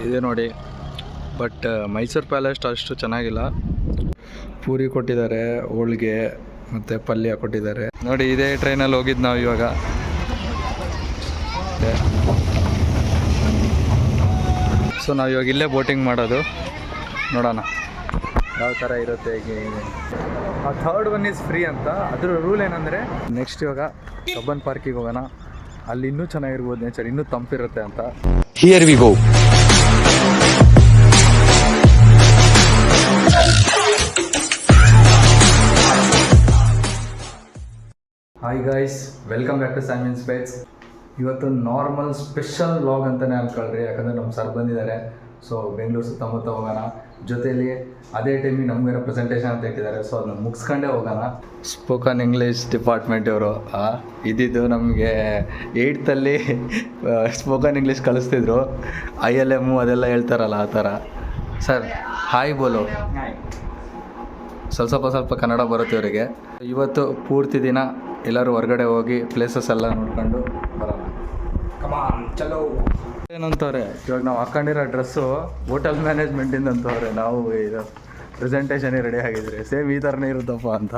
ಇದೆ ನೋಡಿ. But Mysuru palace ಅಷ್ಟು ಚೆನ್ನಾಗಿಲ್ಲ. ಪೂರಿ ಕೊಟ್ಟಿದ್ದಾರೆ, ಹೋಳಿಗೆ ಮತ್ತು ಪಲ್ಯ ಕೊಟ್ಟಿದ್ದಾರೆ ನೋಡಿ. ಇದೇ ಟ್ರೈನಲ್ಲಿ ಹೋಗಿದ್ದು ನಾವು ಇವಾಗ. ಸೊ ನಾವು ಇವಾಗ ಇಲ್ಲೇ ಬೋಟಿಂಗ್ ಮಾಡೋದು, ನೋಡೋಣ ಯಾವ ಥರ ಇರುತ್ತೆ. ಹೇಗೆ ಆ ಥರ್ಡ್ ಒನ್ ಈಸ್ ಫ್ರೀ ಅಂತ. ಅದ್ರ ರೂಲ್ ಏನಂದರೆ ನೆಕ್ಸ್ಟ್ ಇವಾಗ ಕಬ್ಬನ್ ಪಾರ್ಕಿಗೆ ಹೋಗೋಣ. ಅಲ್ಲಿ ಇನ್ನೂ ಚೆನ್ನಾಗಿರ್ಬೋದು, ನೇಚರ್ ಇನ್ನೂ ತಂಪಿರುತ್ತೆ ಅಂತ. Here we go. Hi guys, welcome back to Samin's pets. ಇವತ್ತು ನಾರ್ಮಲ್ ಸ್ಪೆಷಲ್ ವ್ಲಾಗ್ ಅಂತಲೇ ಅನ್ಕೊಳ್ರಿ, ಯಾಕಂದರೆ ನಮ್ಮ ಸರ್ ಬಂದಿದ್ದಾರೆ. ಸೊ ಬೆಂಗಳೂರು ಸುತ್ತಮುತ್ತ ಹೋಗೋಣ. ಜೊತೆಯಲ್ಲಿ ಅದೇ ಟೈಮಿಗೆ ನಮಗೇನೋ ಪ್ರೆಸೆಂಟೇಷನ್ ಅಂತ ಇಟ್ಟಿದ್ದಾರೆ. ಸೊ ಅದನ್ನ ಮುಗಿಸ್ಕೊಂಡೇ ಹೋಗೋಣ. ಸ್ಪೋಕನ್ ಇಂಗ್ಲೀಷ್ ಡಿಪಾರ್ಟ್ಮೆಂಟ್ ಇವರು ಇದ್ದಿದ್ದು ನಮಗೆ 8th ಸ್ಪೋಕನ್ ಇಂಗ್ಲೀಷ್ ಕಲಿಸ್ತಿದ್ರು. ILM ಅದೆಲ್ಲ ಹೇಳ್ತಾರಲ್ಲ ಆ ಥರ. ಸರ್ ಹಾಯ್ ಬೋಲೋ. ಸ್ವಲ್ಪ ಕನ್ನಡ ಬರುತ್ತೆ ಇವರಿಗೆ. ಇವತ್ತು ಪೂರ್ತಿ ದಿನ ಎಲ್ಲರೂ ಹೊರಗಡೆ ಹೋಗಿ ಪ್ಲೇಸಸ್ ಎಲ್ಲ ನೋಡ್ಕೊಂಡು ಬರೋಣ. ಕಮಾನ್ ಚಲೋ. ಏನಂತವ್ರೆ ಇವಾಗ ನಾವು ಹಾಕೊಂಡಿರೋ ಡ್ರೆಸ್ಸು ಹೋಟೆಲ್ ಮ್ಯಾನೇಜ್ಮೆಂಟಿಂದ ಅಂತವ್ರೆ. ನಾವು ಇದು ಪ್ರೆಸೆಂಟೇಷನಿಗೆ ರೆಡಿ ಆಗಿದ್ರೆ ಸೇಮ್ ಈ ಥರನೇ ಇರುತ್ತಪ್ಪ ಅಂತ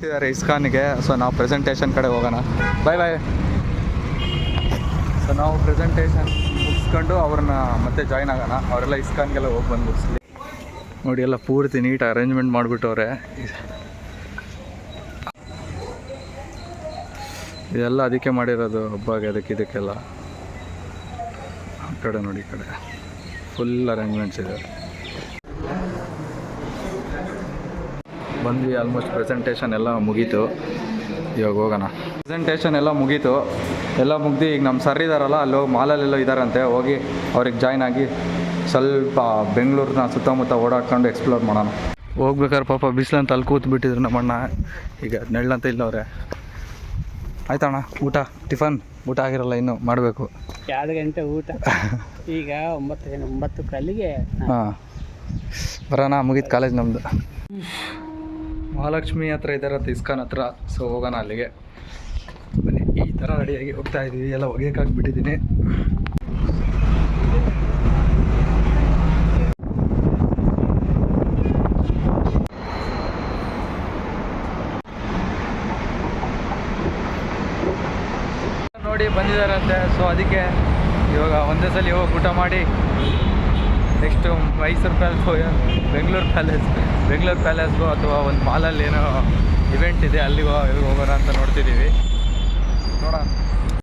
ಇದ್ದಾರೆ ಇಸ್ಕಾನ್ಗೆ. ಸೊ ನಾವು ಪ್ರೆಸೆಂಟೇಷನ್ ಕಡೆ ಹೋಗೋಣ. ಬಾಯ್. ಸೊ ನಾವು ಪ್ರೆಸೆಂಟೇಷನ್ ಮುಗಿಸ್ಕೊಂಡು ಅವ್ರನ್ನ ಮತ್ತೆ ಜಾಯ್ನ್ ಆಗೋಣ. ಅವರೆಲ್ಲ ಇಸ್ಕಾನ್ಗೆಲ್ಲ ಹೋಗಿ ಬಂದು ಮುಗಿಸ್ಲಿ ನೋಡಿ. ಎಲ್ಲ ಪೂರ್ತಿ ನೀಟ್ ಅರೇಂಜ್ಮೆಂಟ್ ಮಾಡಿಬಿಟ್ಟವ್ರೆ. ಇದೆಲ್ಲ ಅದಕ್ಕೆ ಮಾಡಿರೋದು, ಹಬ್ಬಗೆ ಇದಕ್ಕೆಲ್ಲ. ಆ ಕಡೆ ನೋಡಿ, ಈ ಕಡೆ ಫುಲ್ ಅರೇಂಜ್ಮೆಂಟ್ಸ್ ಇದೆ. ಬಂದ್ವಿ, ಆಲ್ಮೋಸ್ಟ್ ಪ್ರೆಸೆಂಟೇಷನ್ ಎಲ್ಲ ಮುಗೀತು. ಇವಾಗ ಹೋಗೋಣ. ಪ್ರೆಸೆಂಟೇಷನ್ ಎಲ್ಲ ಮುಗೀತು. ಎಲ್ಲ ಮುಗ್ದು ಈಗ ನಮ್ಮ ಸರ್ ಇದ್ದಾರಲ್ಲ, ಅಲ್ಲಿ ಹೋಗಿ ಮಾಲಲ್ಲೆಲ್ಲೋ ಇದ್ದಾರಂತೆ. ಹೋಗಿ ಅವ್ರಿಗೆ ಜಾಯ್ನ್ ಆಗಿ ಸ್ವಲ್ಪ ಬೆಂಗಳೂರನ್ನ ಸುತ್ತಮುತ್ತ ಓಡಾಡ್ಕೊಂಡು ಎಕ್ಸ್ಪ್ಲೋರ್ ಮಾಡೋಣ. ಹೋಗ್ಬೇಕಾದ್ರೆ ಪಾಪ ಬಿಸಿಲಂತ ಅಲ್ಲಿ ಕೂತ್ಬಿಟ್ಟಿದ್ರು ನಮ್ಮಣ್ಣ. ಈಗ ನೆಳ್ಳಂತ ಇಲ್ಲವ್ರೆ. ಆಯ್ತಣ್ಣ, ಟಿಫನ್ ಊಟ ಆಗಿರಲ್ಲ, ಇನ್ನೂ ಮಾಡಬೇಕು. 2 ಗಂಟೆ ಊಟ. ಈಗ 9 ಕಾಲಿಗೆ ಹಾಂ ಬರೋಣ. ಮುಗೀತು ಕಾಲೇಜ್ ನಮ್ಮದು. ಮಹಾಲಕ್ಷ್ಮಿ ಹತ್ರ ಇದ್ದಾರತ್ತೆ, ಇಸ್ಕಾನ್ ಹತ್ರ. ಸೊ ಹೋಗೋಣ ಅಲ್ಲಿಗೆ. ಬನ್ನಿ, ಈ ಥರ ರೆಡಿಯಾಗಿ ಹೋಗ್ತಾ ಇದ್ದೀವಿ. ಎಲ್ಲ ಒಗೆಯೋಕ್ಕಾಗ್ಬಿಟ್ಟಿದ್ದೀನಿ. ನೋಡಿ ಬಂದಿದ್ದಾರಂತೆ. ಸೊ ಅದಕ್ಕೆ ಇವಾಗ ಒಂದೇ ಸಲ ಹೋಗಿ ಊಟ ಮಾಡಿ ನೆಕ್ಸ್ಟು ಮೈಸೂರು ಪ್ಯಾಲೇಸ್, ಬೆಂಗಳೂರು ಪ್ಯಾಲೇಸ್ಗೋ ಅಥವಾ ಒಂದು ಮಾಲಲ್ಲಿ ಏನೋ ಇವೆಂಟ್ ಇದೆ, ಅಲ್ಲಿಗೆ ಹೋಗೋಣ ಅಂತ ನೋಡ್ತಿದ್ದೀವಿ. ನೋಡೋಣ.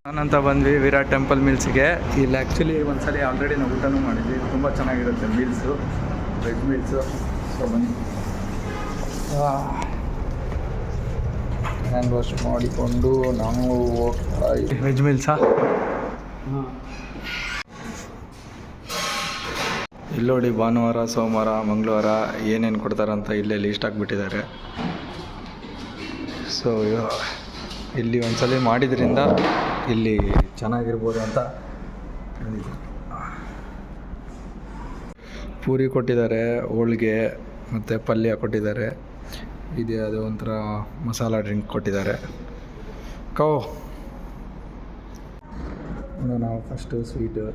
ನಾನಂತ ಬಂದ್ವಿ ವಿರಾಟ್ ಟೆಂಪಲ್ ಮೀಲ್ಸ್ಗೆ. ಇಲ್ಲಿ ಆ್ಯಕ್ಚುಲಿ ಒಂದ್ಸಲ ಆಲ್ರೆಡಿ ನಾವು ಊಟನೂ ಮಾಡಿದ್ವಿ. ತುಂಬ ಚೆನ್ನಾಗಿರುತ್ತೆ ಮೀಲ್ಸು, ವೆಜ್ ಮೀಲ್ಸು. ಸೊ ಬನ್ನಿ, ಹ್ಯಾಂಡ್ ವಾಶ್ ಮಾಡಿಕೊಂಡು ನಾವು ಹೋಗ್ತಾ ಇದ್ದೀವಿ. ವೆಜ್ ಮೀಲ್ಸಾ? ಇಲ್ಲಿ ನೋಡಿ, ಭಾನುವಾರ, ಸೋಮವಾರ, ಮಂಗಳವಾರ ಏನೇನು ಕೊಡ್ತಾರಂತ ಇಲ್ಲೇ ಲೀಸ್ಟ್ ಆಗಿಬಿಟ್ಟಿದ್ದಾರೆ. ಸೊ ಇಲ್ಲಿ ಒಂದ್ಸಲ ಮಾಡಿದ್ರಿಂದ ಇಲ್ಲಿ ಚೆನ್ನಾಗಿರ್ಬೋದು ಅಂತ. ಪೂರಿ ಕೊಟ್ಟಿದ್ದಾರೆ, ಹೋಳಿಗೆ ಮತ್ತು ಪಲ್ಯ ಕೊಟ್ಟಿದ್ದಾರೆ. ಇದೆ ಅದು ಒಂಥರ ಮಸಾಲ ಡ್ರಿಂಕ್ ಕೊಟ್ಟಿದ್ದಾರೆ. ನಾವು ಫಸ್ಟು ಸ್ವೀಟು.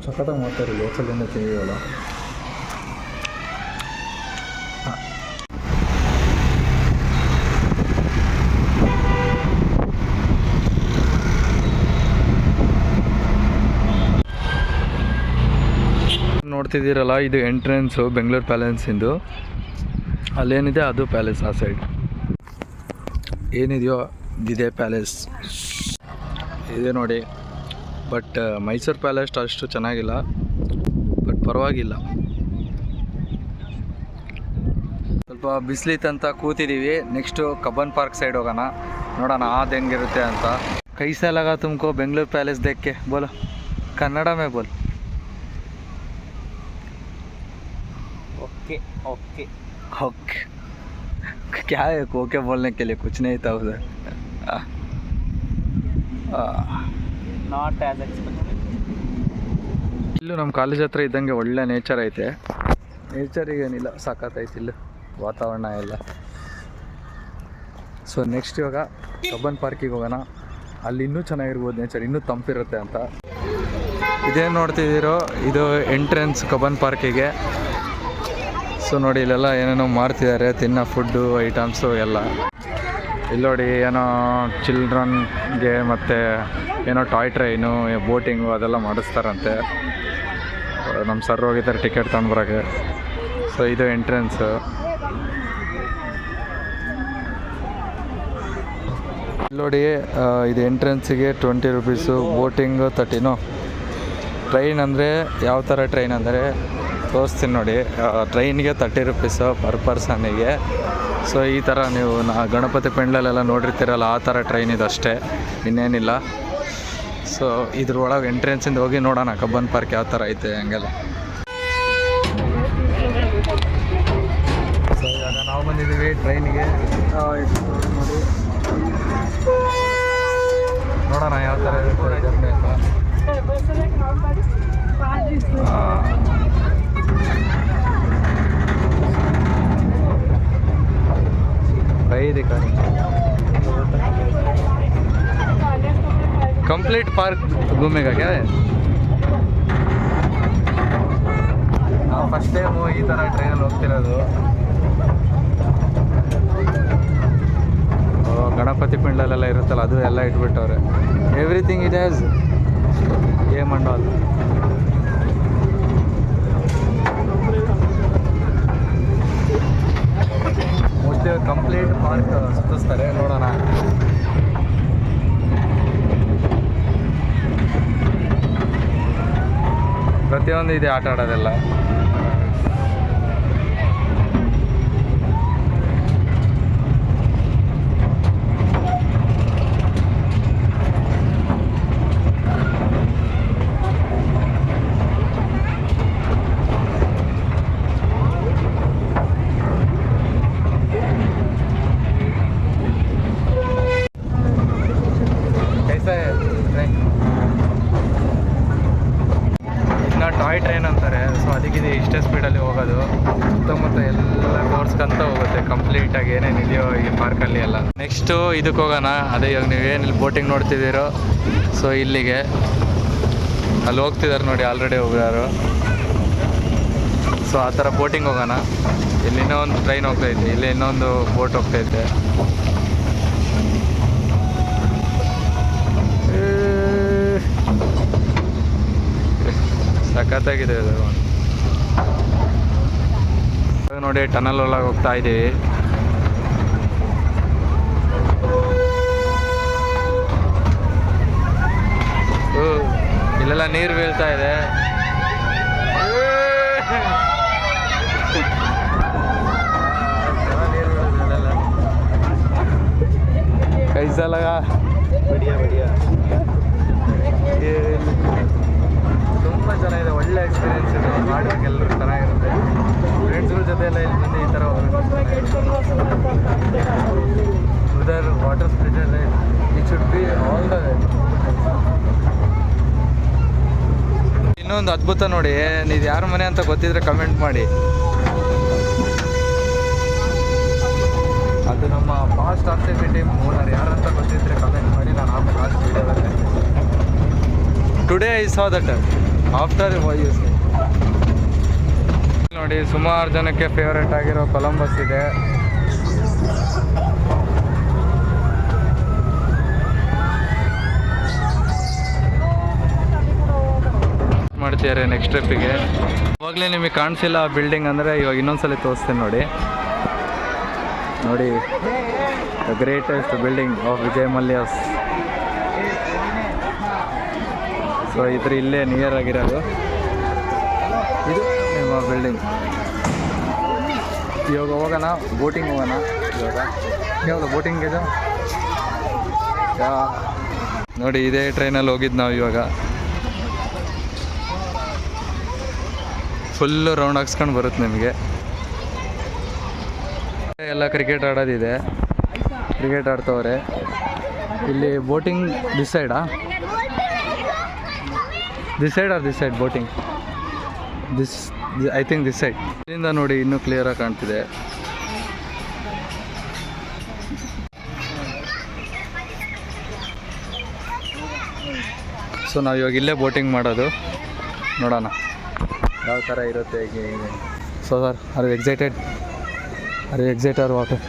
ಸಖತ್ತಾಗಿ ಮಾಡ್ತಾರೆ. ಲೋಕಲಿಂದ ತಿಂದಿವಲ್ಲ. ನೋಡ್ತಿದ್ದೀರಲ್ಲ, ಇದು ಎಂಟ್ರೆನ್ಸು ಬೆಂಗಳೂರು ಪ್ಯಾಲೇಸಿಂದು. ಅಲ್ಲೇನಿದೆ ಅದು ಪ್ಯಾಲೇಸ್. ಆ ಸೈಡ್ ಏನಿದೆಯೋ ಇದೇ ಪ್ಯಾಲೇಸ್ ಇದೆ ನೋಡಿ. ಬಟ್ ಮೈಸೂರು ಪ್ಯಾಲೇಸ್ ಅಷ್ಟು ಚೆನ್ನಾಗಿಲ್ಲ, ಬಟ್ ಪರವಾಗಿಲ್ಲ. ಸ್ವಲ್ಪ ಬಿಸಿಲಿತ್ತಂತ ಕೂತಿದ್ದೀವಿ. ನೆಕ್ಸ್ಟು ಕಬ್ಬನ್ ಪಾರ್ಕ್ ಸೈಡ್ ಹೋಗೋಣ, ನೋಡೋಣ ಅದು ಹೆಂಗಿರುತ್ತೆ ಅಂತ. ಕೈಸೆ ಲಗಾ ತುಮಕೋ ಬೆಂಗಳೂರು ಪ್ಯಾಲೇಸ್ ದೇಖ್ಕೆ ಬೋಲೋ, ಕನ್ನಡ ಮೇ ಬೋಲ್. ओके क्या है ओके बोलने के लिए? कुछ नहीं था उधर. Not as expected. ಇಲ್ಲೂ ನಮ್ಮ ಕಾಲೇಜ್ ಹತ್ರ ಇದ್ದಂಗೆ ಒಳ್ಳೆ ನೇಚರ್ ಐತೆ. ನೇಚರಿಗೇನಿಲ್ಲ, ಸಖತ್ತೈತಿ ಇಲ್ಲಿ ವಾತಾವರಣ ಎಲ್ಲ. ಸೊ ನೆಕ್ಸ್ಟ್ ಇವಾಗ ಕಬ್ಬನ್ ಪಾರ್ಕಿಗೆ ಹೋಗೋಣ. ಅಲ್ಲಿ ಇನ್ನೂ ಚೆನ್ನಾಗಿರ್ಬೋದು ನೇಚರ್, ಇನ್ನೂ ತಂಪಿರುತ್ತೆ ಅಂತ. ಇದೇನು ನೋಡ್ತಿದ್ದೀರೋ ಇದು ಎಂಟ್ರೆನ್ಸ್ ಕಬ್ಬನ್ ಪಾರ್ಕಿಗೆ. ಸೊ ನೋಡಿ ಇಲ್ಲೆಲ್ಲ ಏನೇನೋ ಮಾರ್ತಿದ್ದಾರೆ, ತಿನ್ನೋ ಫುಡ್ಡು ಐಟಮ್ಸು ಎಲ್ಲ. ಇಲ್ಲಿ ನೋಡಿ ಏನೋ ಚಿಲ್ಡ್ರನ್ಗೆ ಮತ್ತು ಏನೋ ಟಾಯ್ ಟ್ರೈನು, ಬೋಟಿಂಗು ಅದೆಲ್ಲ ಮಾಡಿಸ್ತಾರಂತೆ. ನಮ್ಮ ಸರ್ ಹೋಗಿದ್ದಾರೆ ಟಿಕೆಟ್ ತೊಗೊಂಡ್ಬರೋಕ್ಕೆ. ಸೊ ಇದು ಎಂಟ್ರೆನ್ಸು. ನೋಡಿ ಇದು ಎಂಟ್ರೆನ್ಸಿಗೆ 20 ರೂಪೀಸು, ಬೋಟಿಂಗು 30. ಟ್ರೈನ್ ಅಂದರೆ ಯಾವ ಥರ ಟ್ರೈನ್ ಅಂದರೆ ತೋರಿಸ್ತೀನಿ ನೋಡಿ. ಟ್ರೈನ್ಗೆ 30 ರೂಪೀಸು ಪರ್ ಪರ್ಸನ್ನಿಗೆ. ಸೊ ಈ ಥರ ನೀವು ಗಣಪತಿ ಪೆಂಡಲೆಲ್ಲ ನೋಡಿರ್ತೀರಲ್ಲ ಆ ಥರ ಟ್ರೈನ್ ಇದು ಅಷ್ಟೇ, ಇನ್ನೇನಿಲ್ಲ. ಸೊ ಇದ್ರೊಳಗೆ ಎಂಟ್ರೆನ್ಸಿಂದ ಹೋಗಿ ನೋಡೋಣ ಕಬ್ಬನ್ ಪಾರ್ಕ್ ಯಾವ ಥರ ಐತೆ ಹಂಗೆಲ್ಲ. ಸೊ ಇವಾಗ ನಾವು ಬಂದಿದ್ದೀವಿ ಟ್ರೈನಿಗೆ. ನೋಡಿ ನೋಡೋಣ ಯಾವ ಥರ ಇರುತ್ತೆ ಜರ್ನಿ ಅಂತ. कंप्लीट पार्क घूमेगा क्या है? ನಾವು ಫಸ್ಟ್ ಟೈಮು ಈ ಥರ ಟ್ರೈನಲ್ಲಿ ಹೋಗ್ತಿರೋದು. ಗಣಪತಿ ಪಿಂಡಲೆಲ್ಲ ಇರುತ್ತಲ್ಲ ಅದು ಎಲ್ಲ ಇಟ್ಬಿಟ್ಟವ್ರೆ. ಎವ್ರಿಥಿಂಗ್ ಇಟ್ ಹ್ಯಾಸ್ ಏ ಮಂಡಲ್. ಮೋಸ್ಟ್ಲಿ ಕಂಪ್ಲೀಟ್ ಪಾರ್ಕ್ ಸುತ್ತಿಸ್ತಾರೆ, ನೋಡೋಣ. ಪ್ರತಿಯೊಂದು ಇದೆ ಆಟ ಆಡೋದೆಲ್ಲ. ಟಾಯ್ ಟ್ರೈನ್ ಅಂತಾರೆ. ಸೊ ಅದಕ್ಕೆ ಇಷ್ಟೇ ಸ್ಪೀಡಲ್ಲಿ ಹೋಗೋದು, ಸುತ್ತಮುತ್ತ ಎಲ್ಲ ತೋರಿಸ್ಕೊಂತ ಹೋಗುತ್ತೆ ಕಂಪ್ಲೀಟಾಗಿ ಏನೇನಿದೆಯೋ ಈ ಪಾರ್ಕಲ್ಲಿ ಎಲ್ಲ. ನೆಕ್ಸ್ಟು ಇದಕ್ಕೆ ಹೋಗೋಣ. ಅದೇ ಇವಾಗ ನೀವೇನು ಇಲ್ಲಿ ಬೋಟಿಂಗ್ ನೋಡ್ತಿದ್ದೀರೋ ಸೊ ಇಲ್ಲಿಗೆ ಅಲ್ಲಿ ಹೋಗ್ತಿದ್ದಾರೆ ನೋಡಿ, ಆಲ್ರೆಡಿ ಹೋಗ್ಯಾರು. ಸೊ ಆ ಥರ ಬೋಟಿಂಗ್ ಹೋಗೋಣ. ಇಲ್ಲಿ ಇನ್ನೊಂದು ಟ್ರೈನ್ ಹೋಗ್ತೈತೆ, ಇಲ್ಲಿ ಇನ್ನೊಂದು ಬೋಟ್ ಹೋಗ್ತೈತೆ. ಸಖತ್ತಾಗಿದೆ ಇದು ನೋಡಿ. ಟನಲ್ ಒಳಗೆ ಹೋಗ್ತಾ ಇದ್ದೀವಿ. ಇಲ್ಲೆಲ್ಲ ನೀರು ಬೀಳ್ತಾ ಇದೆ. ಕೈಸಾ ಲಗಾ ತುಂಬ ಚೆನ್ನಾಗಿದೆ, ಒಳ್ಳೆ ಎಕ್ಸ್ಪೀರಿಯನ್ಸ್ ಇದೆ. ಮಾಡುವಾಗ ಎಲ್ಲರೂ ಚೆನ್ನಾಗಿರುತ್ತೆ. ಫ್ರೆಂಡ್ಸ್ಗಳ ಜೊತೆ ಎಲ್ಲ ಇಲ್ಲಿ ಬಂದು ಈ ಥರ other water spiritually it should be all the. ಇನ್ನೊಂದು ಅದ್ಭುತ ನೋಡಿ, ನೀವು ಯಾರ ಮನೆ ಅಂತ ಗೊತ್ತಿದ್ರೆ ಕಮೆಂಟ್ ಮಾಡಿ. ಅದು ನಮ್ಮ ಫಾಸ್ಟ್ ಆರ್ಸಿಬಿ ಟೀಮ್ ಓನರ್ ಯಾರಂತ ಗೊತ್ತಿದ್ರೆ ಕಮೆಂಟ್ ಮಾಡಿ, ನಾನು ಆಮೇಲೆ ಲಾಸ್ಟ್ ವೀಡಿಯೋದಲ್ಲಿ. Today I saw that after voice. ನೋಡಿ ಸುಮಾರು ಜನಕ್ಕೆ ಫೇವ್ರೇಟ್ ಆಗಿರೋ ಕೊಲಂಬಸ್ ಇದೆ. ಮಾಡ್ತಿದ್ದಾರೆ ನೆಕ್ಸ್ಟ್ ಟ್ರಿಪ್ಪಿಗೆ. ಇವಾಗಲೇ ನಿಮಗೆ ಕಾಣಿಸಿಲ್ಲ ಆ ಬಿಲ್ಡಿಂಗ್ ಅಂದರೆ, ಇವಾಗ ಇನ್ನೊಂದ್ಸಲ ತೋರಿಸ್ತೀನಿ ನೋಡಿ. ನೋಡಿ the greatest building of Vijay Mallya's. So ಇದ್ರ ಇಲ್ಲೇ ನಿಯರ್ ಆಗಿರೋದು ಇದು ನಿಮ್ಮ ಬಿಲ್ಡಿಂಗ್. ಇವಾಗ ಹೋಗೋಣ ಬೋಟಿಂಗ್ ಹೋಗೋಣ. ಯಾವುದು ಬೋಟಿಂಗ್ ಇದು? ನೋಡಿ ಇದೇ ಟ್ರೈನಲ್ಲಿ ಹೋಗಿದ್ದು ನಾವು. ಇವಾಗ ಫುಲ್ಲು ರೌಂಡ್ ಹಾಕ್ಸ್ಕೊಂಡು ಬರುತ್ತೆ ನಿಮಗೆ. ಎಲ್ಲ ಕ್ರಿಕೆಟ್ ಆಡೋದಿದೆ, ಕ್ರಿಕೆಟ್ ಆಡ್ತವ್ರೆ ಇಲ್ಲಿ. ಬೋಟಿಂಗ್ ದಿಸ್ ಸೈಡಾ? This side or this side boating? This I think this side. ಇಲ್ಲಿಂದ ನೋಡಿ ಇನ್ನೂ ಕ್ಲಿಯರಾಗಿ ಕಾಣ್ತಿದೆ. ಸೊ ನಾವು ಇವಾಗ ಇಲ್ಲೇ ಬೋಟಿಂಗ್ ಮಾಡೋದು, ನೋಡೋಣ ಯಾವ ಥರ ಇರುತ್ತೆ ಹೇಗೆ. So sir are you excited? Or water?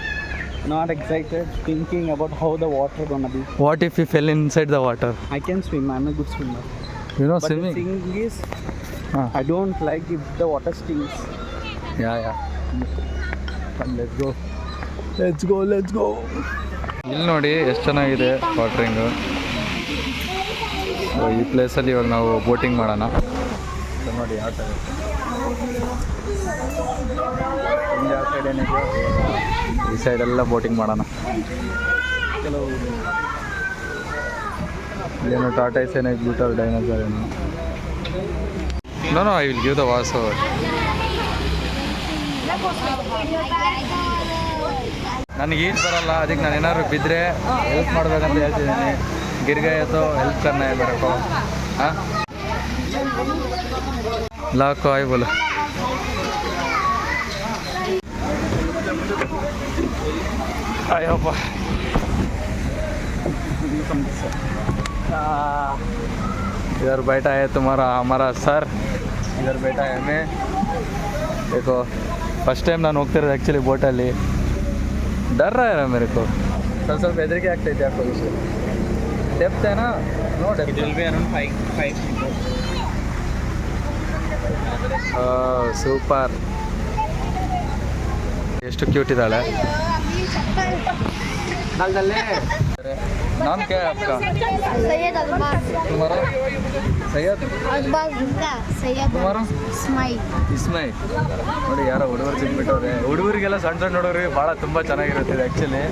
Not excited, thinking about how the water gonna be. What if we fell inside the water? I can swim, I'm a good swimmer. You know But swimming? the thing is, I don't like if the water stinks. Yeah. Come, let's go. ಇಲ್ಲಿ ನೋಡಿ ಎಷ್ಟು ಚೆನ್ನಾಗಿದೆ ವಾಟ್ರಿಂಗು. ಈ ಪ್ಲೇಸಲ್ಲಿ ಇವಾಗ ನಾವು boating ಮಾಡೋಣ. ನೋಡಿ ಯಾವ ಥರ ಯಾವ ಸೈಡ್ ಏನಿದೆ, ಈ ಸೈಡೆಲ್ಲ ಬೋಟಿಂಗ್ ಮಾಡೋಣ. ಕೆಲವು ಏನು ಟಾಟೈಸ್ ಏನೋ ಬ್ಯೂಟರ್ ಡೈನೋಸರ್ ಏನು. No I will give the was over. ನನಗೆ ಈಜು ಬರಲ್ಲ, ಅದಕ್ಕೆ ನಾನು ಏನಾದ್ರು ಬಿದ್ದರೆ ಹೆಲ್ಪ್ ಮಾಡಬೇಕಂತ ಹೇಳ್ತಿದ್ದೀನಿ. ಗಿರ್ಗೈ ಅಥವಾ ಹೆಲ್ಪ್ ಕರ್ನ ಬರಕೋ. ಹಾಂ ಲಾಕೋ ಆಯ್ ಬೋಲ. ಅಯ್ಯಪ್ಪ इधर बैठा है तुम्हारा हमारा सर, इधर बैठा है मैं. देखो फर्स्ट टाइम ನಾನು ಹೋಗ್ತಿರೋದು ಆ್ಯಕ್ಚುಲಿ ಬೋಟಲ್ಲಿ. डर रहा है मेरे को, ಸ್ವಲ್ಪ ಹೆದರಿಕೆ ಆಗ್ತೈತೆ ಯಾಕೋ. ವಿಷಯ ಡೆಪ್ತ್ ಏನಾ ನೋಡಿ. It will be around 5 meters. Super, ಎಷ್ಟು ಕ್ಯೂಟ್ ಇದ್ದಾಳೆ. नाम क्या है आपका? सैयद अब्बास. तुम्हारा? सैयद अब्बास गुप्ता. सैयद तुम्हारा? इस्माइल. ಇಸ್ಮೈಲ್. ನೋಡಿ ಯಾರೋ ಹುಡುಗರು ಸಿಕ್ಬಿಟ್ಟವ್ರೆ. ಹುಡುಗರಿಗೆಲ್ಲ ಸಣ್ಣ ಹುಡುಗರಿಗೆ ಭಾಳ ತುಂಬ ಚೆನ್ನಾಗಿರುತ್ತೆ ಆ್ಯಕ್ಚುಲಿ.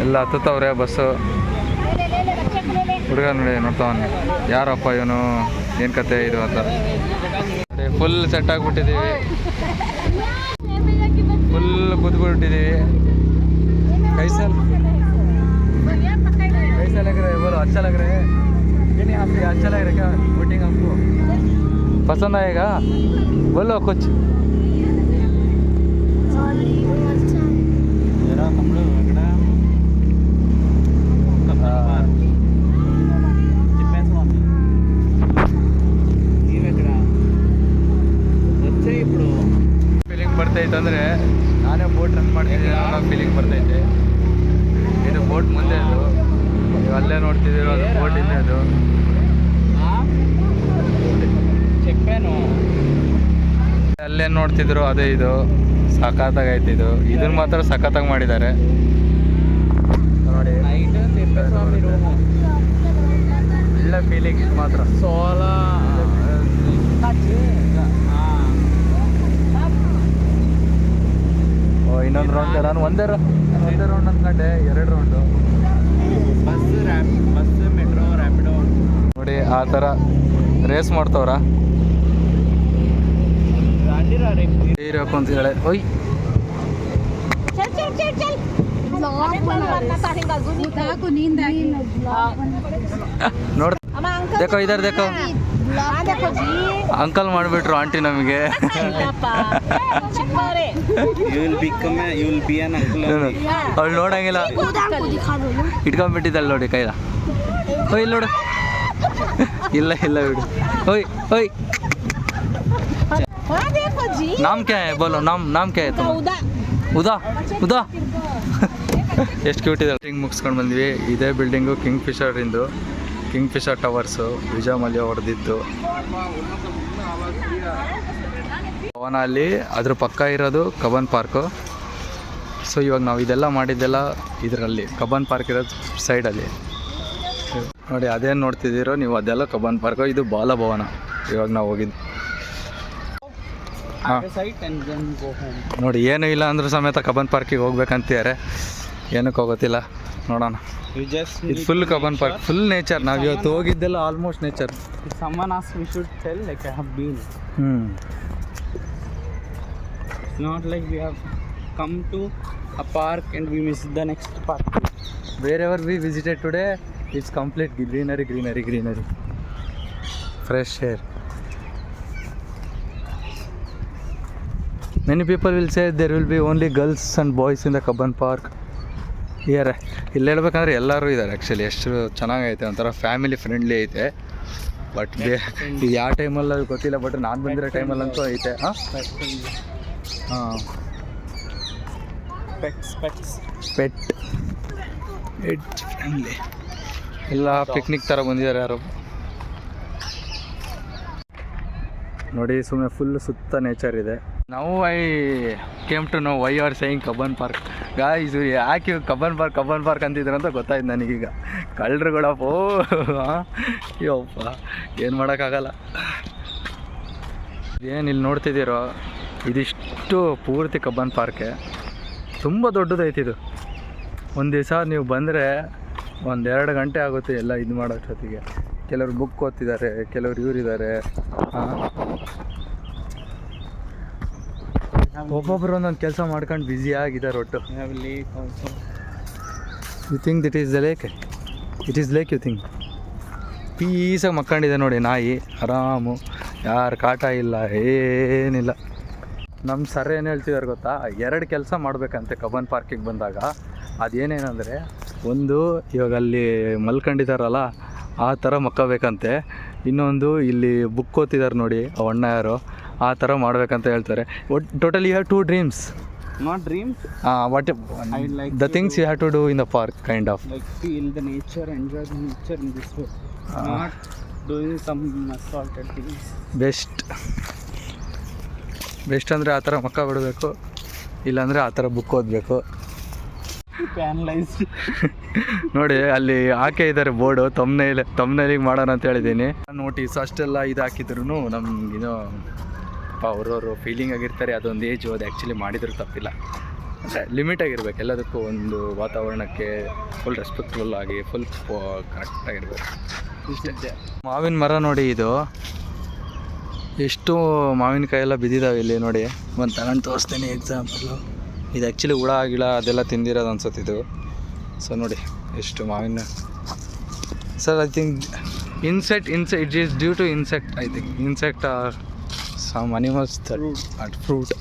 ಎಲ್ಲ ಹತ್ತವ್ರೆ ಬಸ್ಸು. ಹುಡುಗ ನೋಡಿ ನೋಡ್ತಾವನೆ, ಯಾರಪ್ಪ ಇವನು, ಏನು ಕತೆ ಇದು ಅಂತ. ಫುಲ್ ಸೆಟ್ ಆಗಿಬಿಟ್ಟಿದ್ದೀವಿ, ಫುಲ್ ಕೂತ್ಬಿಟ್ಟಿದ್ದೀವಿ. कैसा लग रहा है? बोलो अच्छा लग रहा है? नहीं आपको अच्छा लग रहा है क्या बोटिंग? आपको पसंद आएगा? बोलो कुछ. ಫೀಲಿಂಗ್ ಬರ್ತೈತೆ ಅಂದರೆ ನಾನೇ ಬೋಟ್ ರನ್ ಮಾಡ್ತಿದ್ದೀನಿ ಅನ್ನೋ ಫೀಲಿಂಗ್ ಬರ್ತೈತೆ. ಇದು ಬೋಟ್ ಮುಂದೆ, ಅದು ನೀವು ಅಲ್ಲೇ ನೋಡ್ತಿದ್ದೀರೋ ಅದು ಬೋಟ್ ಇದೆ. ಅದು చెప్పాను ಅಲ್ಲೇನು ನೋಡ್ತಿದ್ರು ಅದೇ ಇದು. ಸಖತ್ತಾಗೈತೆ ಇದು. ಇದನ್ನ ಮಾತ್ರ ಸಖತ್ತಾಗಿ ಮಾಡಿದ್ದಾರೆ ನೋಡಿ. నైట్ తెప్పేసామి రూమ్ ಒಳ್ಳೆ ಫೀಲಿಂಗ್ ಇದು ಮಾತ್ರ. సోలా ಇನ್ನೊಂದು ರೌಂಡ್. ನಾನು ಒಂದೇ ರೌಂಡ್ ಅಂದ್ಕೊಂಡೆ, 2 ರೌಂಡು. ಬಸ್ ಮೆಟ್ರೋ ರ್ಯಾಪಿಡೋ ನೋಡಿ ಆ ಥರ ರೇಸ್ ಮಾಡ್ತವ್ರ. ಇರಬೇಕು ಅಂತ ಹೇಳಿ ಓಯ್ चल चल चल चल. ब्लॉग ನೋಡ್ देखो इधर देखो. देखो जी. ಅಂಕಲ್ ಮಾಡಿಬಿಟ್ರು ಆಂಟಿ ನಮಗೆ. You will be an uncle. ಅವಳು ನೋಡಂಗಿಲ್ಲ, दिखा दो. ಇಟ್ಕೊಂಡ್ಬಿಟ್ಟಿದ್ದಲ್ಲ ನೋಡಿ ಕೈಲ. ಓಯ್ ಇಲ್ಲಿ ನೋಡು. ಇಲ್ಲ ಬಿಡು. ಓಯ್ देखो जी. नाम क्या है बोलो? नाम क्या है तुम्हारा? ಉದಾ. ಎಷ್ಟು ಕ್ಯೂಟ್ ಇದೆ. ಬಿಲ್ಡಿಂಗ್ ಮುಗಿಸ್ಕೊಂಡು ಬಂದ್ವಿ. ಇದೇ ಬಿಲ್ಡಿಂಗು ಕಿಂಗ್ ಫಿಶರ್ ಟವರ್ಸು, ವಿಜಯ ಮಲ್ಯ ಹೊಡೆದಿತ್ತು. ಭವನ ಅಲ್ಲಿ ಅದ್ರ ಪಕ್ಕ ಇರೋದು ಕಬ್ಬನ್ ಪಾರ್ಕು. ಸೊ ಇವಾಗ ನಾವು ಇದೆಲ್ಲ ಮಾಡಿದ್ದೆಲ್ಲ ಇದರಲ್ಲಿ ಕಬ್ಬನ್ ಪಾರ್ಕ್ ಇರೋದು ಸೈಡಲ್ಲಿ ನೋಡಿ. ಅದೇನು ನೋಡ್ತಿದ್ದೀರೋ ನೀವು, ಅದೆಲ್ಲ ಕಬ್ಬನ್ ಪಾರ್ಕು. ಇದು ಬಾಲಭವನ ಇವಾಗ ನಾವು ಹೋಗಿದ್ದು. ಹಾಂ ನೋಡಿ, ಏನೂ ಇಲ್ಲ ಅಂದ್ರೂ ಸಮೇತ ಕಬ್ಬನ್ ಪಾರ್ಕಿಗೆ ಹೋಗ್ಬೇಕಂತಿದ್ದಾರೆ. ಏನಕ್ಕೆ ಹೋಗೋತಿಲ್ಲ ನೋಡೋಣ. ಇದು full Cubbon Park, full nature. ನಾವು ಇವತ್ತು ಹೋಗಿದ್ದೆಲ್ಲ almost nature. Someone asked we should tell like I have been. It's not like we have come to a park and we miss the next park. Wherever we visited today, it's complete greenery. Fresh air. Many people will say there will be only girls and boys in the Kabban Park. Year ಇಲ್ಲಿ ಹೇಳ್ಬೇಕಂದ್ರೆ ಎಲ್ಲರೂ ಇದ್ದಾರೆ actually. ಎಷ್ಟು ಚೆನ್ನಾಗೈತೆ, ಒಂಥರ family friendly ಐತೆ. But ಇದು ಯಾವ ಟೈಮಲ್ಲಿ ಗೊತ್ತಿಲ್ಲ, ಬಟ್ ನಾನು ಬಂದಿರೋ ಟೈಮಲ್ಲಂತೂ ಐತೆ. ಹಾಂ ಹಾಂ Pets. ಪೆಟ್ ಫ್ಯಾಮಿಲಿ ಎಲ್ಲ ಪಿಕ್ನಿಕ್ ಥರ ಬಂದಿದ್ದಾರೆ ಯಾರು ನೋಡಿ. ಸುಮ್ಮನೆ ಫುಲ್ ಸುತ್ತ ನೇಚರ್ ಇದೆ. ನಾವು came to know why are saying Cubbon Park. Guys ಯಾಕೆ ಕಬ್ಬನ್ ಪಾರ್ಕ್ ಅಂತಿದ್ರು ಅಂತ ಗೊತ್ತಾಯ್ತು ನನಗೀಗ. ಕಳ್ಳರುಗಳಪ್ಪ ಯಪ್ಪ, ಏನು ಮಾಡೋಕ್ಕಾಗಲ್ಲ. ಏನು ಇಲ್ಲಿ ನೋಡ್ತಿದ್ದೀರೋ ಇದಿಷ್ಟು ಪೂರ್ತಿ ಕಬ್ಬನ್ ಪಾರ್ಕೆ. ತುಂಬ ದೊಡ್ಡದೈತಿ ಇದು. ಒಂದು ದಿವಸ ನೀವು ಬಂದರೆ 1-2 ಗಂಟೆ ಆಗುತ್ತೆ ಎಲ್ಲ ಇದು ಮಾಡೋಷ್ಟೊತ್ತಿಗೆ. ಕೆಲವರು ಬುಕ್ ಓದ್ತಿದ್ದಾರೆ, ಕೆಲವರು ಇವರಿದ್ದಾರೆ. ಒಬ್ಬೊಬ್ಬರು ಒಂದೊಂದು ಕೆಲಸ ಮಾಡ್ಕೊಂಡು ಬ್ಯುಸಿಯಾಗಿದ್ದಾರೆ ಒಟ್ಟು. We have a lake also. You think that is the lake? It is lake you think? ಪೀಸಾಗಿ ಮಕ್ಕೊಂಡಿದೆ ನೋಡಿ ನಾಯಿ, ಆರಾಮು, ಯಾರು ಕಾಟ ಇಲ್ಲ, ಏನಿಲ್ಲ. ನಮ್ಮ ಸರ್ ಏನು ಹೇಳ್ತಿದ್ದಾರೆ ಗೊತ್ತಾ, 2 ಕೆಲಸ ಮಾಡಬೇಕಂತೆ ಕಬ್ಬನ್ ಪಾರ್ಕಿಗೆ ಬಂದಾಗ. ಅದೇನೇನೆಂದರೆ, ಒಂದು ಇವಾಗ ಅಲ್ಲಿ ಮಲ್ಕೊಂಡಿದ್ದಾರಲ್ಲ ಆ ಥರ ಮಕ್ಕಬೇಕಂತೆ. ಇನ್ನೊಂದು ಇಲ್ಲಿ ಬುಕ್ ಓದ್ತಿದ್ದಾರೆ ನೋಡಿ ಅಣ್ಣ ಯಾರು, ಆ ಥರ ಮಾಡಬೇಕಂತ ಹೇಳ್ತಾರೆ. Totally you have 2 dreams. Not dreams. What I like the things you have to do in the park, kind of. Like feel the nature, enjoy the nature in this way. Not doing some assaulted things. Best ಅಂದರೆ ಆ ಥರ ಮಕ್ಕ ಬಿಡಬೇಕು, ಇಲ್ಲಾಂದರೆ ಆ ಥರ book ಓದಬೇಕು. Analyze. ನೋಡಿ ಅಲ್ಲಿ ಹಾಕೇ ಇದ್ದಾರೆ ಬೋರ್ಡು, ತಮ್ನೈಲಿಗೆ ಮಾಡೋಣ ಅಂತ ಹೇಳಿದ್ದೀನಿ. ನೋಟಿಸ್ ಅಷ್ಟೆಲ್ಲ ಇದು ಹಾಕಿದ್ರು ನಮಗಿನ್ನೂ ಅವ್ರವ್ರು ಫೀಲಿಂಗ್ ಆಗಿರ್ತಾರೆ. ಅದೊಂದು ಏಜು, ಅದು ಆ್ಯಕ್ಚುಲಿ ಮಾಡಿದರೂ ತಪ್ಪಿಲ್ಲ. ಅಂದರೆ ಲಿಮಿಟಾಗಿರ್ಬೇಕು ಎಲ್ಲದಕ್ಕೂ. ಒಂದು ವಾತಾವರಣಕ್ಕೆ ಫುಲ್ ರೆಸ್ಪೆಕ್ಟ್ಫುಲ್ ಆಗಿ ಫುಲ್ ಕರೆಕ್ಟಾಗಿರ್ಬೇಕು. ಮಾವಿನ ಮರ ನೋಡಿ, ಇದು ಎಷ್ಟು ಮಾವಿನಕಾಯಿ ಎಲ್ಲ ಬಿದ್ದಿದ್ದಾವೆ ಇಲ್ಲಿ ನೋಡಿ. ಒಂದು ತಗೊಂಡು ತೋರಿಸ್ತೇನೆ ಎಕ್ಸಾಂಪಲು. ಇದು ಆ್ಯಕ್ಚುಲಿ ಹುಳ ಗಿಳ ಅದೆಲ್ಲ ತಿಂದಿರೋದು ಅನ್ಸುತ್ತೆ ಇದು. ಸೊ ನೋಡಿ ಎಷ್ಟು ಮಾವಿನ. Sir I think insect it is due to insect. I think insect are some animals that fruit.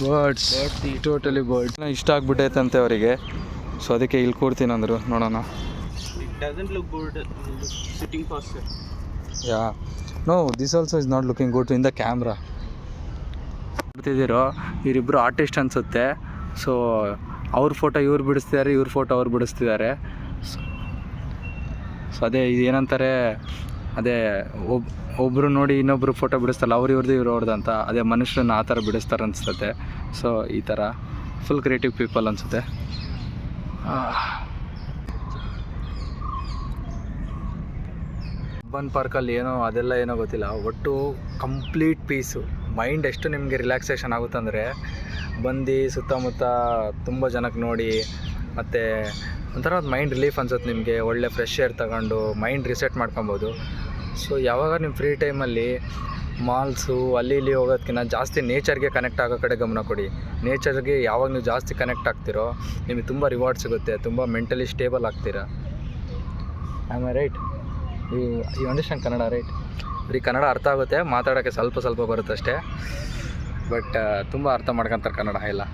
Birds totally birds ಇಷ್ಟ ಆಗ್ಬಿಟ್ಟೈತಂತೆ ಅವರಿಗೆ. ಸೊ ಅದಕ್ಕೆ ಇಲ್ಲಿ ಕೂರ್ತೀನಿ ಅಂದರು. ನೋಡೋಣ. It doesn't look good sitting posture. Yeah. No, this also is not looking good in the camera. ನೋಡ್ತಿದ್ದೀರೋ ಇವರಿಬ್ಬರು artist ಅನಿಸುತ್ತೆ. So ಅವ್ರ ಫೋಟೋ ಇವ್ರು ಬಿಡಿಸ್ತಿದ್ದಾರೆ, ಇವ್ರ ಫೋಟೋ ಅವ್ರು ಬಿಡಿಸ್ತಿದ್ದಾರೆ. ಸೊ ಅದೇ ಇದೇನಂತಾರೆ, ಅದೇ ಒಬ್ಬರು ನೋಡಿ ಇನ್ನೊಬ್ಬರು ಫೋಟೋ ಬಿಡಿಸ್ತಾರಲ್ಲ, ಇವ್ರದ್ದು ಅವ್ರದ್ದು ಅಂತ. ಅದೇ ಮನುಷ್ಯರನ್ನ ಆ ಥರ ಬಿಡಿಸ್ತಾರೆ ಅನಿಸುತ್ತೆ. ಸೊ ಈ ಥರ ಫುಲ್ ಕ್ರಿಯೇಟಿವ್ ಪೀಪಲ್ ಅನಿಸುತ್ತೆ. ಕಬ್ಬನ್ ಪಾರ್ಕಲ್ಲಿ ಅದೆಲ್ಲ ಏನೋ ಗೊತ್ತಿಲ್ಲ, ಒಟ್ಟು ಕಂಪ್ಲೀಟ್ ಪೀಸು. ಮೈಂಡ್ ಎಷ್ಟು ನಿಮಗೆ ರಿಲ್ಯಾಕ್ಸೇಷನ್ ಆಗುತ್ತಂದರೆ ಬಂದು ಸುತ್ತಮುತ್ತ ತುಂಬ ಜನಕ್ಕೆ ನೋಡಿ, ಮತ್ತು ಒಂಥರ ಒಂದು ಮೈಂಡ್ ರಿಲೀಫ್ ಅನ್ಸುತ್ತೆ ನಿಮಗೆ. ಒಳ್ಳೆ ಫ್ರೆಶ್ ಏರ್ ತಗೊಂಡು ಮೈಂಡ್ ರಿಸೆಟ್ ಮಾಡ್ಕೊಬೋದು. ಸೊ ಯಾವಾಗ ನಿಮ್ಮ ಫ್ರೀ ಟೈಮಲ್ಲಿ ಮಾಲ್ಸು ಅಲ್ಲಿ ಇಲ್ಲಿ ಹೋಗೋದಕ್ಕಿಂತ ಜಾಸ್ತಿ ನೇಚರ್ಗೆ ಕನೆಕ್ಟ್ ಆಗೋ ಕಡೆ ಗಮನ ಕೊಡಿ. ನೇಚರ್ಗೆ ಯಾವಾಗ ನೀವು ಜಾಸ್ತಿ ಕನೆಕ್ಟ್ ಆಗ್ತಿರೋ ನಿಮಗೆ ತುಂಬ ರಿವಾರ್ಡ್ ಸಿಗುತ್ತೆ, ತುಂಬ ಮೆಂಟಲಿ ಸ್ಟೇಬಲ್ ಆಗ್ತೀರಾ. Am I right? You understand Kannada right? ಬರೀ ಕನ್ನಡ ಅರ್ಥ ಆಗುತ್ತೆ, ಮಾತಾಡೋಕ್ಕೆ ಸ್ವಲ್ಪ ಬರುತ್ತೆ ಅಷ್ಟೇ. ಬಟ್ ತುಂಬ ಅರ್ಥ ಮಾಡ್ಕೊತಾರೆ ಕನ್ನಡ ಎಲ್ಲ.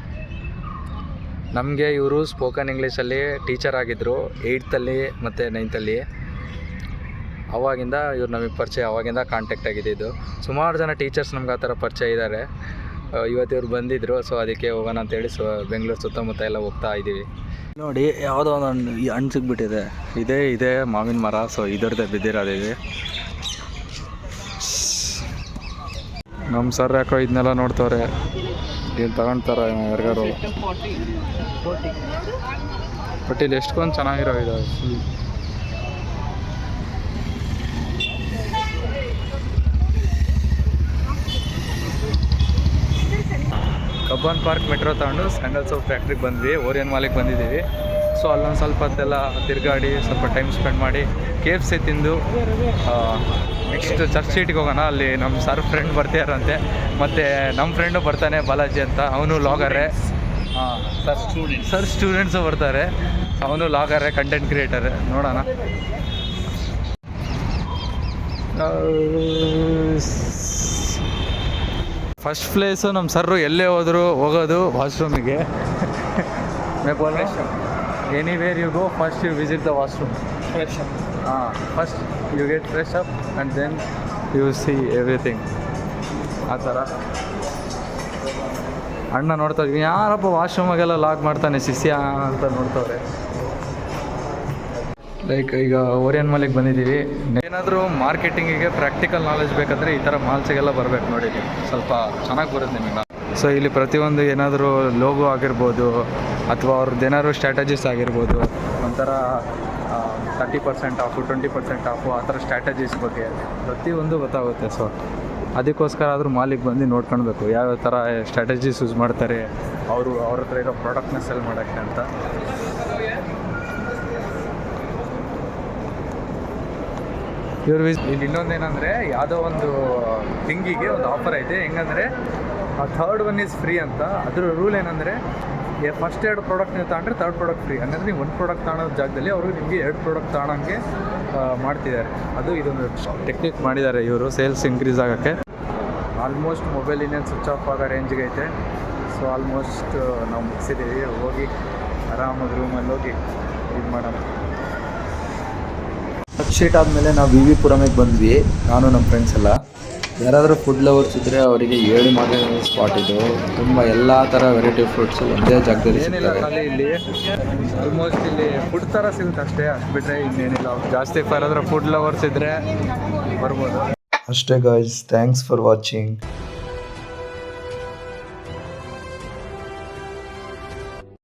ನಮಗೆ ಇವರು ಸ್ಪೋಕನ್ ಇಂಗ್ಲೀಷಲ್ಲಿ ಟೀಚರ್ ಆಗಿದ್ದರು 8th ಮತ್ತು 9th. ಅವಾಗಿಂದ ಇವ್ರು ನಮಗೆ ಪರಿಚಯ, ಅವಾಗಿಂದ ಕಾಂಟ್ಯಾಕ್ಟ್ ಆಗಿದೆ. ಇದು ಸುಮಾರು ಜನ ಟೀಚರ್ಸ್ ನಮ್ಗೆ ಆ ಥರ ಪರಿಚಯ ಇದ್ದಾರೆ. ಇವತ್ತು ಇವ್ರು ಬಂದಿದ್ದರು. ಸೊ ಅದಕ್ಕೆ ಹೋಗೋಣ ಅಂತೇಳಿ ಬೆಂಗಳೂರು ಸುತ್ತಮುತ್ತ ಎಲ್ಲ ಹೋಗ್ತಾ ಇದ್ದೀವಿ. ನೋಡಿ ಯಾವುದೋ ಒಂದು ಹಣ್ಣು ಸಿಗ್ಬಿಟ್ಟಿದೆ. ಇದೇ ಮಾವಿನ ಮರ. ಸೊ ಇದರದ್ದೇ ಬಿದ್ದಿರೋದಿದೆ. ನಮ್ಮ ಸರ್ ಯಾಕೋ ಇದನ್ನೆಲ್ಲ ನೋಡ್ತವ್ರೆ, ಏನು ತಗೊಳ್ತಾರೆ ಯಾರಿಗಾರು. ಬಟ್ ಇಲ್ಲಿ ಎಷ್ಟೊಂದು ಚೆನ್ನಾಗಿರೋ ಇದಾವೆ ಫುಲ್. ಕಬ್ಬನ್ ಪಾರ್ಕ್ ಮೆಟ್ರೋ ತಗೊಂಡು ಸ್ಯಾಂಡಲ್ ಸೋಪ್ ಫ್ಯಾಕ್ಟ್ರಿಗೆ ಬಂದ್ವಿ. ಓರಿಯನ್ ಮಾಲಿಗೆ ಬಂದಿದ್ದೀವಿ. ಸೊ ಅಲ್ಲೊಂದು ಸ್ವಲ್ಪ ಹೊತ್ತೆಲ್ಲ ತಿರುಗಾಡಿ ಸ್ವಲ್ಪ ಟೈಮ್ ಸ್ಪೆಂಡ್ ಮಾಡಿ KFC ತಿಂದು ನೆಕ್ಸ್ಟ್ ಚರ್ಚ್ ಸ್ಟ್ರೀಟಿಗೆ ಹೋಗೋಣ. ಅಲ್ಲಿ ನಮ್ಮ ಸರ್ ಫ್ರೆಂಡ್ ಬರ್ತಿದಾರಂತೆ, ಮತ್ತು ನಮ್ಮ ಫ್ರೆಂಡು ಬರ್ತಾನೆ ಬಾಲಾಜಿ ಅಂತ, ಅವನು ಲಾಗರೇ. ಸರ್ ಸ್ಟೂಡೆಂಟ್ಸು ಬರ್ತಾರೆ, ಅವನು ಲಾಗರೇ, ಕಂಟೆಂಟ್ ಕ್ರಿಯೇಟರ್. ನೋಡೋಣ. ಫಸ್ಟ್ ಪ್ಲೇಸು ನಮ್ಮ ಸರ್ರು ಎಲ್ಲೇ ಹೋದ್ರು ಹೋಗೋದು ವಾಶ್ರೂಮಿಗೆ. Anywhere you go first you visit the washroom. Fresh up. First you get fresh up and then you see everything. ಆ ಥರ ಅಣ್ಣ ನೋಡ್ತಾ ಇದ್ವಿ, ಯಾರಪ್ಪ ವಾಶ್ರೂಮಾಗೆಲ್ಲ ಲಾಕ್ ಮಾಡ್ತಾನೆ ಶಿಷ್ಯ ಅಂತ ನೋಡ್ತವ್ರೆ. ಲೈಕ್ ಈಗ ಓರಿಯನ್ ಮಾಲಿಗೆ ಬಂದಿದ್ದೀವಿ. ಏನಾದರೂ ಮಾರ್ಕೆಟಿಂಗಿಗೆ ಪ್ರಾಕ್ಟಿಕಲ್ ನಾಲೆಜ್ ಬೇಕಾದರೆ ಈ ಥರ ಮಾಲ್ಸಿಗೆಲ್ಲ ಬರಬೇಕು ನೋಡಿ, ಸ್ವಲ್ಪ ಚೆನ್ನಾಗಿ ಬರುತ್ತೆ ನಿಮಗೆ. ಸೊ ಇಲ್ಲಿ ಪ್ರತಿಯೊಂದು ಏನಾದರೂ ಲೋಗೋ ಆಗಿರ್ಬೋದು ಅಥವಾ ಅವ್ರದ್ದು ಏನಾದ್ರು ಸ್ಟ್ರಾಟಜೀಸ್ ಆಗಿರ್ಬೋದು, ಒಂಥರ 30% ಆಫು 20% ಆಫು ಆ ಥರ ಸ್ಟ್ರಾಟಜೀಸ್ ಬಗ್ಗೆ ಪ್ರತಿಯೊಂದು ಗೊತ್ತಾಗುತ್ತೆ. ಸೊ ಅದಕ್ಕೋಸ್ಕರ ಆದರೂ ಮಾಲಿಗೆ ಬಂದು ನೋಡ್ಕೊಳ್ಬೇಕು ಯಾವ್ಯಾವ ಥರ ಸ್ಟ್ರಾಟಜೀಸ್ ಯೂಸ್ ಮಾಡ್ತಾರೆ ಅವ್ರ ಹತ್ರ ಇರೋ ಪ್ರಾಡಕ್ಟ್ನ ಸೆಲ್ ಮಾಡೋಕ್ಕೆ ಅಂತ. ಇಲ್ಲಿ ಇನ್ನೊಂದೇನೆಂದರೆ ಯಾವುದೋ ಒಂದು ಥಿಂಗಿಗೆ ಒಂದು ಆಫರ್ ಐತೆ. ಹೆಂಗಂದರೆ ಥರ್ಡ್ ಒನ್ ಈಸ್ ಫ್ರೀ ಅಂತ. ಅದ್ರ ರೂಲ್ ಏನಂದರೆ ಫಸ್ಟ್ 2 ಪ್ರಾಡಕ್ಟ್ ನೀವು ತಗೊಂಡ್ರೆ 3rd ಪ್ರಾಡಕ್ಟ್ ಫ್ರೀ. ಹಂಗಂದ್ರೆ ನೀವು 1 ಪ್ರಾಡಕ್ಟ್ ತಗೊಳ್ಳೋ ಜಾಗದಲ್ಲಿ ಅವರು ನಿಮಗೆ 2 ಪ್ರಾಡಕ್ಟ್ ತಗೊಳ್ಳೋಂಗೆ ಮಾಡ್ತಿದ್ದಾರೆ. ಅದು ಇದೊಂದು ಟೆಕ್ನಿಕ್ ಮಾಡಿದ್ದಾರೆ ಇವರು ಸೇಲ್ಸ್ ಇನ್ಕ್ರೀಸ್ ಆಗೋಕ್ಕೆ. ಆಲ್ಮೋಸ್ಟ್ ಮೊಬೈಲ್ ಇನ್ನೇನು ಸ್ವಿಚ್ ಆಫ್ ಆಗೋ ರೇಂಜ್ಗೆ ಐತೆ. ಸೊ ಆಲ್ಮೋಸ್ಟ್ ನಾವು ಮುಗಿಸಿದ್ದೀವಿ. ಹೋಗಿ ಆರಾಮಾಗಿ ರೂಮಲ್ಲಿ ಹೋಗಿ ಇದು ಮಾಡೋಣ. ಶೀಟ್ ಆದಮೇಲೆ ನಾವು ವಿ ವಿ ಪುರಮಿಗೆ ಬಂದ್ವಿ, ನಾನು ನಮ್ಮ ಫ್ರೆಂಡ್ಸ್ ಎಲ್ಲ. ಯಾರಾದರೂ ಫುಡ್ ಲವರ್ಸ್ ಇದ್ದರೆ ಅವರಿಗೆ ಹೇಳಿ ಮಾತಾಡೋ ಸ್ಪಾಟ್ ಇದು. ತುಂಬ ಎಲ್ಲ ಥರ ವೆರೈಟಿ ಫ್ರೂಟ್ಸ್ ಒಂದೇ ಜಾಗದಲ್ಲಿ ಸಿಗ್ತವೆ. ಇಲ್ಲಿ ಆಲ್ಮೋಸ್ಟ್ ಇಲ್ಲಿ ಫುಡ್ ಥರ ಸಿಗುತ್ತೆ ಅಷ್ಟೇ, ಅಷ್ಟು ಬಿಟ್ಟರೆ ಇನ್ನೇನಿಲ್ಲ. ಜಾಸ್ತಿ ಯಾರಾದರೂ ಫುಡ್ ಲವರ್ಸ್ ಇದ್ದರೆ ಬರ್ಬೋದು ಅಷ್ಟೇ. Guys, thanks for watching.